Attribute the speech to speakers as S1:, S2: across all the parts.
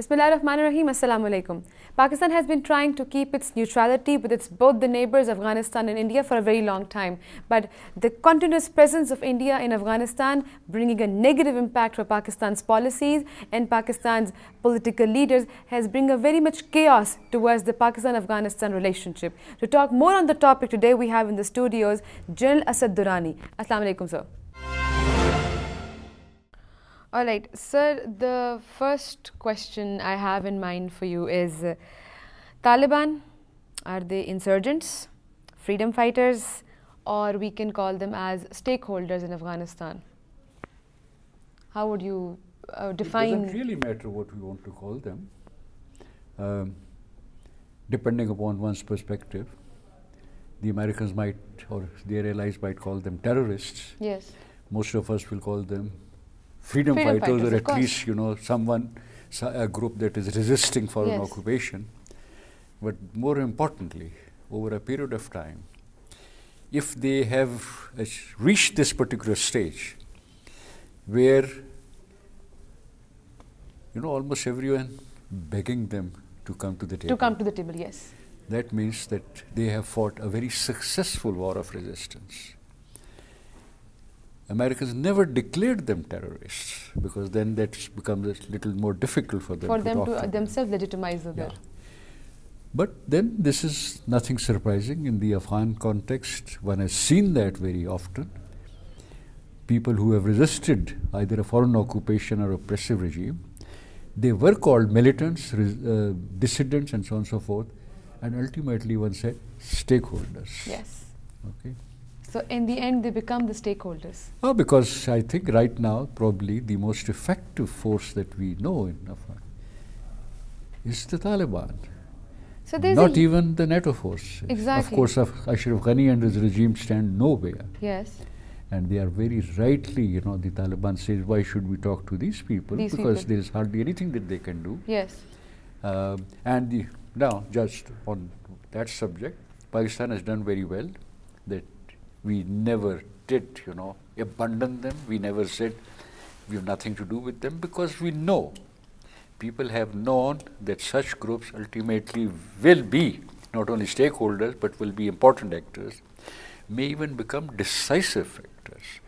S1: Bismillahirrahmanirrahim. Assalamu alaikum. Pakistan has been trying to keep its neutrality with both the neighbors Afghanistan and India for a very long time. But the continuous presence of India in Afghanistan bringing a negative impact for Pakistan's policies and Pakistan's political leaders has bring a very much chaos towards the Pakistan-Afghanistan relationship. To talk more on the topic today, we have in the studios General Asad Durrani. Assalamu alaikum, sir. All right, sir, the first question I have in mind for you is Taliban, are they insurgents, freedom fighters, or we can call them as stakeholders in Afghanistan? How would you define?
S2: It doesn't really matter what we want to call them. Depending upon one's perspective, the Americans might, or their allies might call them terrorists.
S1: Yes.
S2: Most of us will call them freedom fighters, or at least, you know, a group that is resisting foreign occupation. But more importantly, over a period of time, if they have reached this particular stage where, you know, almost everyone begging them to come to the table.
S1: To come to the table, yes.
S2: That means that they have fought a very successful war of resistance. Americans never declared them terrorists, because then that becomes a little more difficult for them
S1: to themselves legitimize that.
S2: But then this is nothing surprising in the Afghan context. One has seen that very often. People who have resisted either a foreign occupation or oppressive regime, they were called militants, dissidents, and so on and so forth, and ultimately one said stakeholders.
S1: Yes.
S2: Okay.
S1: So in the end, they become the stakeholders.
S2: Oh, because I think right now, probably the most effective force that we know in Afghanistan is the Taliban.
S1: So
S2: not even the NATO forces.
S1: Exactly.
S2: Of course, Ashraf Ghani and his regime stand nowhere.
S1: Yes.
S2: And they are very rightly, you know, the Taliban says, why should we talk to these people? Because there is hardly anything that they can do.
S1: Yes.
S2: Now, just on that subject, Pakistan has done very well. That we never did, you know, abandon them. We never said we have nothing to do with them, because we know, people have known that such groups ultimately will be not only stakeholders, but will be important actors, may even become decisive actors.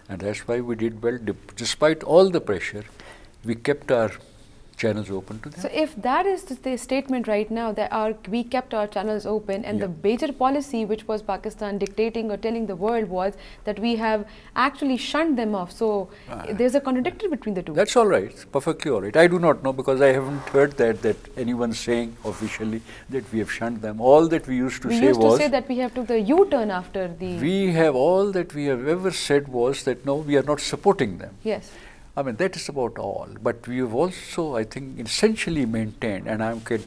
S2: And that's why we did well. Despite all the pressure, we kept our channels open to them.
S1: So if that is the statement right now, that we kept our channels open, and the major policy which was Pakistan dictating or telling the world was that we have actually shunned them off. So there's a contradiction between the two.
S2: That's all right, perfectly all right. I do not know, because I haven't heard that anyone saying officially that we have shunned them. All that we used to say was... We used to say
S1: that we have took the U-turn after the...
S2: All that we have ever said was that no, we are not supporting them.
S1: Yes.
S2: I mean, that is about all. But we have also, I think, essentially maintained, and I can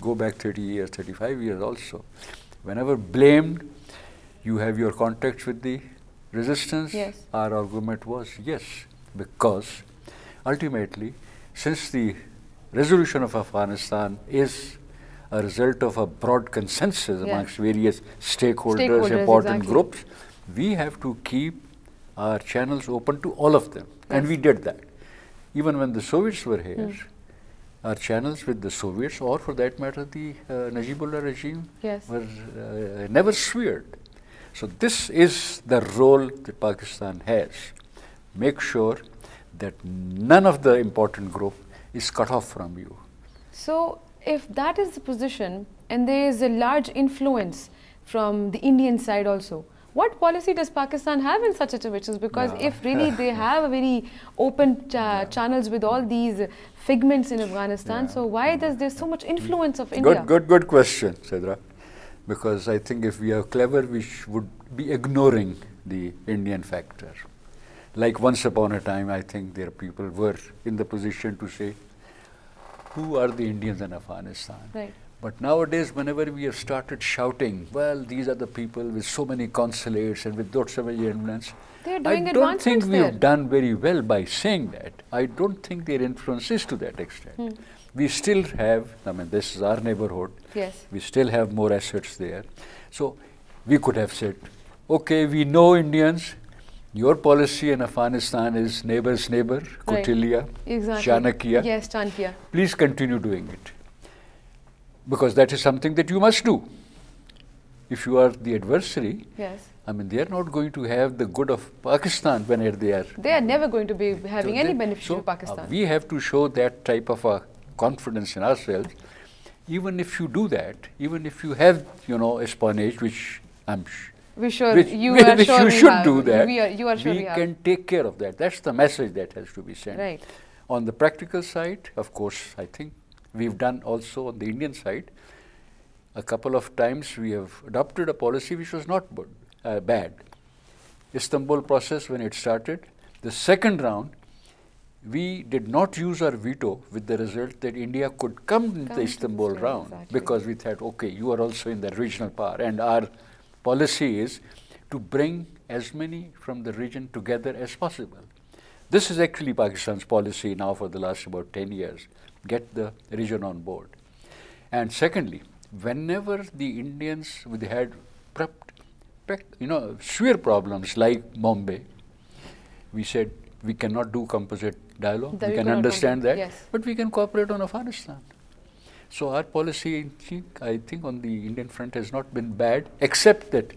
S2: go back 30 years, 35 years also. Whenever blamed, you have your contacts with the resistance.
S1: Yes.
S2: Our argument was yes, because ultimately, since the resolution of Afghanistan is a result of a broad consensus amongst various stakeholders, important groups, we have to keep our channels open to all of them. And we did that. Even when the Soviets were here, our channels with the Soviets, or for that matter the Najibullah regime, were never severed. So this is the role that Pakistan has. Make sure that none of the important group is cut off from you.
S1: So if that is the position, and there is a large influence from the Indian side also, what policy does Pakistan have in such situations? Because if really they have a very open channels with all these figments in Afghanistan, so why does there so much influence of India?
S2: Good question, Sidra. Because I think if we are clever, we would be ignoring the Indian factor. Like once upon a time, I think there people were in the position to say, who are the Indians in Afghanistan?
S1: Right.
S2: But nowadays, whenever we have started shouting, well, these are the people with so many consulates and with so many influence, I don't think we have done very well by saying that. I don't think their influence is to that extent. We still have, I mean, this is our neighborhood.
S1: Yes.
S2: We still have more assets there. So we could have said, okay, we know Indians, Your policy in Afghanistan is neighbor's neighbor, Kautilya, Chanakya.
S1: Yes, Chanakya.
S2: Please continue doing it. Because that is something that you must do. If you are the adversary,
S1: yes.
S2: I mean, they are not going to have the good of Pakistan whenever they are.
S1: They are never going to be having any benefit of Pakistan.
S2: We have to show that type of a confidence in ourselves. Even if you do that, even if you have, espionage, which I'm
S1: we should do that. You are sure
S2: we can take care of that. That's the message that has to be sent.
S1: Right.
S2: On the practical side, of course, I think we've done also on the Indian side. A couple of times we have adopted a policy which was not bad. Istanbul process, when it started, the second round, we did not use our veto with the result that India could come in the Istanbul round, because we thought, okay, you are also in the regional power, and our policy is to bring as many from the region together as possible. This is actually Pakistan's policy now for the last about 10 years, get the region on board. And secondly, whenever the Indians had severe problems like Bombay, we said we cannot do composite dialogue, we can understand that,
S1: yes.
S2: But we can cooperate on Afghanistan. So our policy, I think on the Indian front has not been bad, except that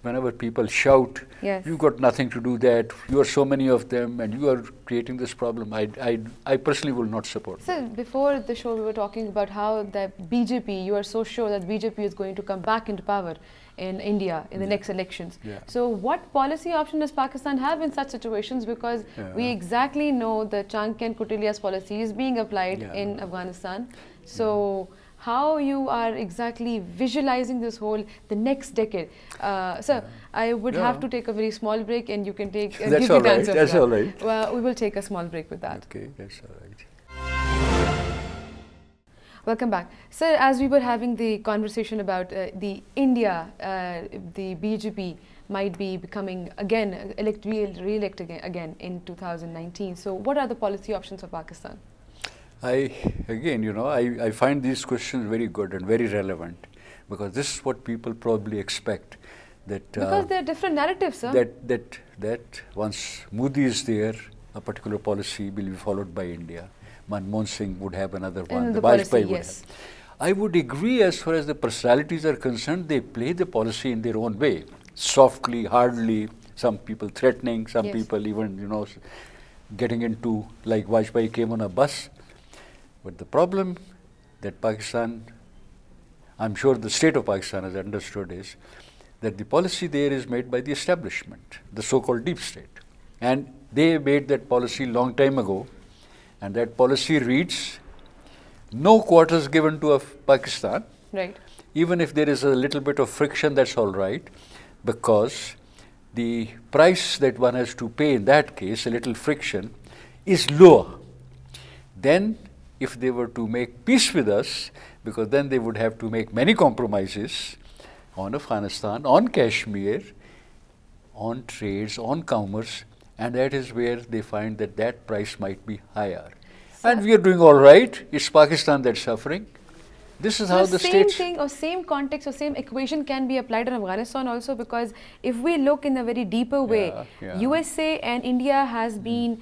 S2: whenever people shout,
S1: yes.
S2: You got nothing to do that, you are so many of them and you are creating this problem, I personally will not support that.
S1: So before the show we were talking about how the BJP, you are so sure that BJP is going to come back into power in India in the next elections.
S2: Yeah.
S1: So what policy option does Pakistan have in such situations? Because we exactly know the Chanakya and Kautilya's policy is being applied in Afghanistan. So how you are exactly visualizing this the next decade? Sir, I would have to take a very small break, and you can take
S2: that's all right. That's all right.
S1: Well, we will take a small break with that.
S2: Okay, that's all right.
S1: Welcome back. Sir, as we were having the conversation about the India, the BJP might be becoming again, re-elect again in 2019. So what are the policy options for Pakistan?
S2: I find these questions very good and very relevant, because this is what people probably expect. That
S1: because there are different narratives, sir.
S2: That once Modi is there, a particular policy will be followed by India. Manmohan Singh would have another one. The Vajpayee would have. I would agree as far as the personalities are concerned. They play the policy in their own way, softly, hardly. Some people threatening, some people even getting into, like Vajpayee came on a bus. But the problem that Pakistan, I'm sure the state of Pakistan has understood, is that the policy there is made by the establishment, the so-called deep state. And they made that policy long time ago, and that policy reads, no quarters given to Pakistan.
S1: Right.
S2: Even if there is a little bit of friction, that's all right, because the price that one has to pay in that case, a little friction, is lower. Then if they were to make peace with us, because then they would have to make many compromises on Afghanistan, on Kashmir, on trades, on commerce, and that is where they find that that price might be higher. And we are doing all right. It's Pakistan that's suffering. This is how the states...
S1: Same thing or same context or same equation can be applied in Afghanistan also, because if we look in a very deeper way, USA and India has been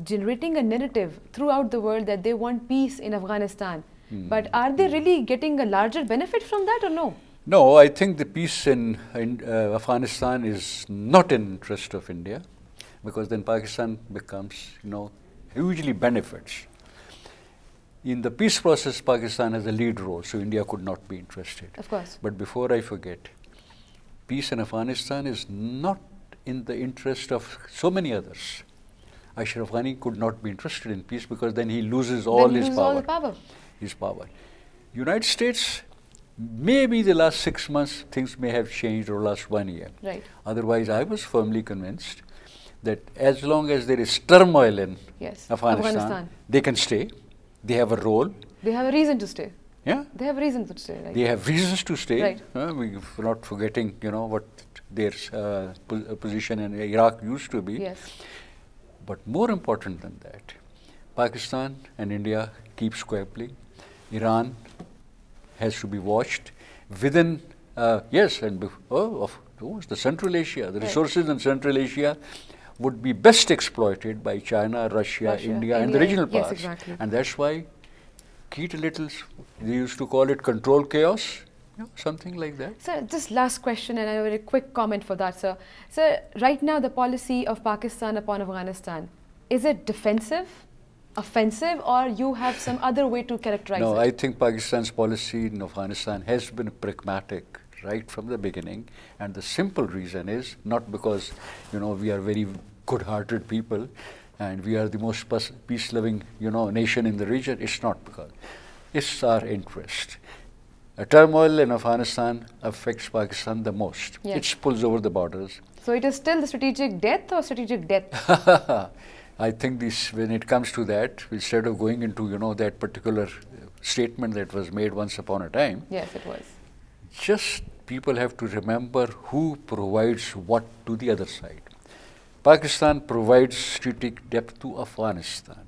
S1: generating a narrative throughout the world that they want peace in Afghanistan. But are they really getting a larger benefit from that or no?
S2: No, I think the peace in Afghanistan is not in interest of India, because then Pakistan becomes, hugely benefits. In the peace process, Pakistan has a lead role, so India could not be interested.
S1: Of course.
S2: But before I forget, peace in Afghanistan is not in the interest of so many others. Ashraf Ghani could not be interested in peace, because then he loses all his power.
S1: All the power.
S2: His power. United States, maybe the last 6 months things may have changed, or last 1 year.
S1: Right.
S2: Otherwise, I was firmly convinced that as long as there is turmoil in Afghanistan, they can stay. They have a role.
S1: They have a reason to stay.
S2: Yeah.
S1: They have a reason to stay. Right?
S2: They have reasons to stay.
S1: Right.
S2: We're not forgetting, what their position in Iraq used to be.
S1: Yes.
S2: But more important than that, Pakistan and India keep squabbling. Iran has to be watched within, was the Central Asia. The resources in Central Asia would be best exploited by China, Russia, India, and the regional powers.
S1: Yes, exactly.
S2: And that's why Keat Little, they used to call it control chaos, something like that.
S1: Sir, just last question and a very quick comment for that, sir. Sir, right now the policy of Pakistan upon Afghanistan, is it defensive, offensive, or you have some other way to characterize it?
S2: No, I think Pakistan's policy in Afghanistan has been pragmatic right from the beginning, and the simple reason is not because, we are very good-hearted people and we are the most peace-loving, nation in the region. It's not because. It's our interest. A turmoil in Afghanistan affects Pakistan the most.
S1: Yes.
S2: It spills over the borders.
S1: So it is still the strategic death or strategic death?
S2: I think when it comes to that, instead of going into, that particular statement that was made once upon a time.
S1: Yes, it was.
S2: Just people have to remember who provides what to the other side. Pakistan provides strategic depth to Afghanistan.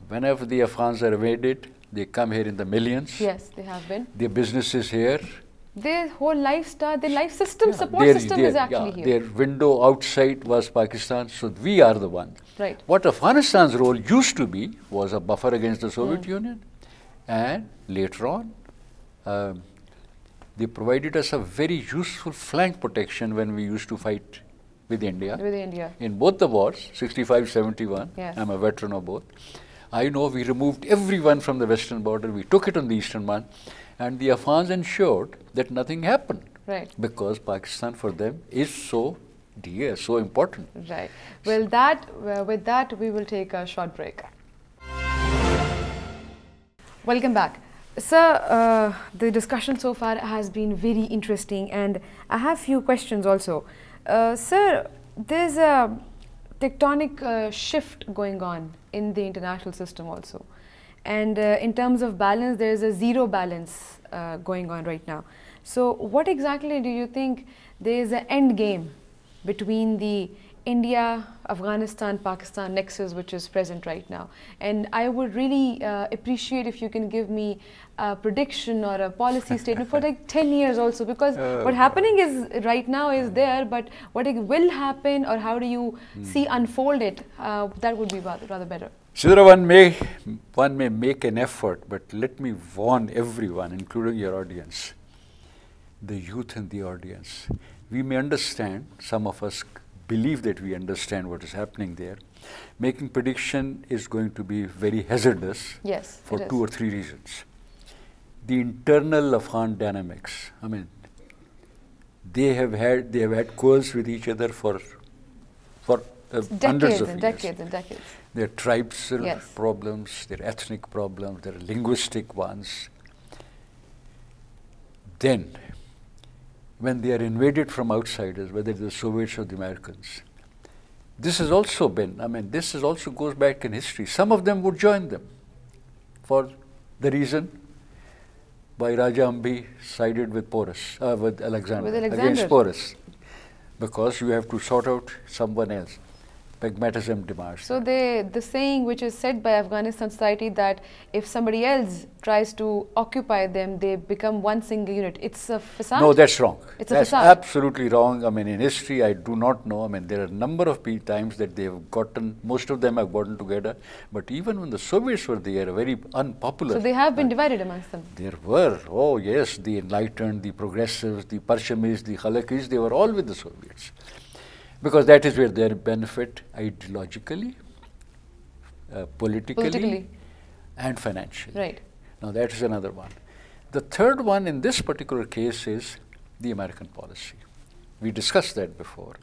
S2: Whenever the Afghans are invaded, they come here in the millions.
S1: Yes, they have been.
S2: Their business is here.
S1: Their whole lifestyle, their life system, support system is actually here.
S2: Their window outside was Pakistan, so we are the one.
S1: Right.
S2: What Afghanistan's role used to be was a buffer against the Soviet Union, and later on, they provided us a very useful flank protection when we used to fight with India.
S1: With India.
S2: In both the wars, 65, 71,
S1: yes.
S2: I'm a veteran of both. I know we removed everyone from the western border, we took it on the eastern one, and the Afghans ensured that nothing happened.
S1: Right. Because
S2: Pakistan for them is so dear, so important.
S1: Right. Well, with that, we will take a short break. Welcome back. Sir, the discussion so far has been very interesting, and I have few questions also. Sir, there's a tectonic shift going on in the international system also. And in terms of balance, there is a zero balance going on right now. So what exactly do you think there is an end game between the India, Afghanistan, Pakistan nexus which is present right now? And I would really appreciate if you can give me a prediction or a policy statement for like 10 years also, because what happening is right now is there, but what it will happen or how do you see unfold it, that would be rather better.
S2: Sidra, one may make an effort, but let me warn everyone, including your audience, the youth in the audience. We may understand, some of us believe that we understand what is happening there. Making prediction is going to be very hazardous,
S1: yes,
S2: for 2 or 3 reasons. The internal Afghan dynamics, I mean, they have had quarrels with each other for hundreds of years.
S1: Decades and decades.
S2: There are tribal
S1: yes.
S2: problems, there are ethnic problems, there are linguistic ones. Then, when they are invaded from outsiders, whether the Soviets or the Americans, this has also been, this also goes back in history. Some of them would join them for the reason why Raja Ambi sided with Alexander against Porus, because you have to sort out someone else. Pragmatism demands.
S1: So the saying which is said by Afghanistan society that if somebody else tries to occupy them, they become one single unit. It's a facade?
S2: No, that's wrong.
S1: That's
S2: absolutely wrong. In history, I do not know. There are a number of times that they have gotten, most of them have gotten together. But even when the Soviets were there, very unpopular.
S1: So they have been divided amongst them?
S2: There were. Oh yes, the enlightened, the progressives, the Parshamis, the Khalakis, they were all with the Soviets. Because that is where they benefit ideologically, politically, and financially.
S1: Right.
S2: Now that is another one. The third one in this particular case is the American policy. We discussed that before.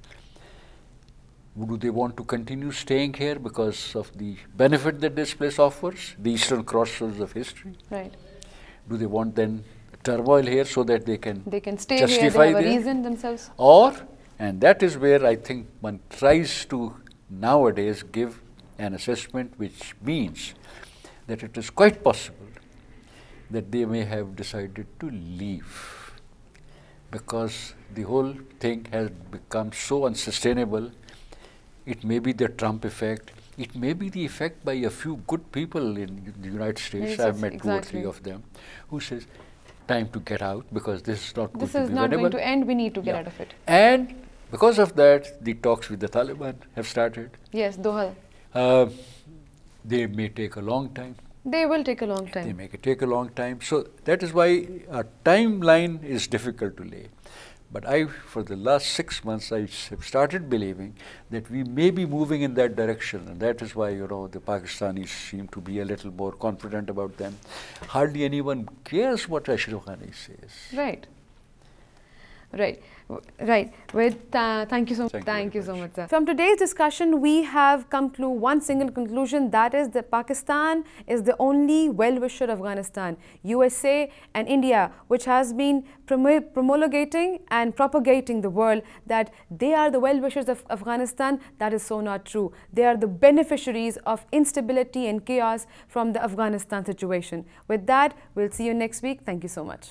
S2: Do they want to continue staying here because of the benefit that this place offers, the eastern crossroads of history?
S1: Right.
S2: Do they want then turmoil here so that they can
S1: stay
S2: justify
S1: here, they have a reason themselves?
S2: And that is where I think one tries to nowadays give an assessment which means that it is quite possible that they may have decided to leave, because the whole thing has become so unsustainable. It may be the Trump effect, it may be the effect by a few good people in the United States.
S1: Yes,
S2: I've met
S1: exactly.
S2: 2 or 3 of them who says, time to get out, because this is not
S1: This is not going to end. We need to get out of it.
S2: And because of that, the talks with the Taliban have started.
S1: Yes, Doha.
S2: They may take a long time.
S1: They will take a long time.
S2: They may take a long time. So that is why a timeline is difficult to lay. But for the last 6 months, I have started believing that we may be moving in that direction. And that is why, the Pakistanis seem to be a little more confident about them. Hardly anyone cares what Ashraf Ghani says.
S1: Right. Right. Right. Thank you so much. Thank you so much, sir. From today's discussion, we have come to one single conclusion, that is that Pakistan is the only well-wisher of Afghanistan. USA and India, which has been promulgating and propagating the world that they are the well-wishers of Afghanistan, that is so not true. They are the beneficiaries of instability and chaos from the Afghanistan situation. With that, we'll see you next week. Thank you so much.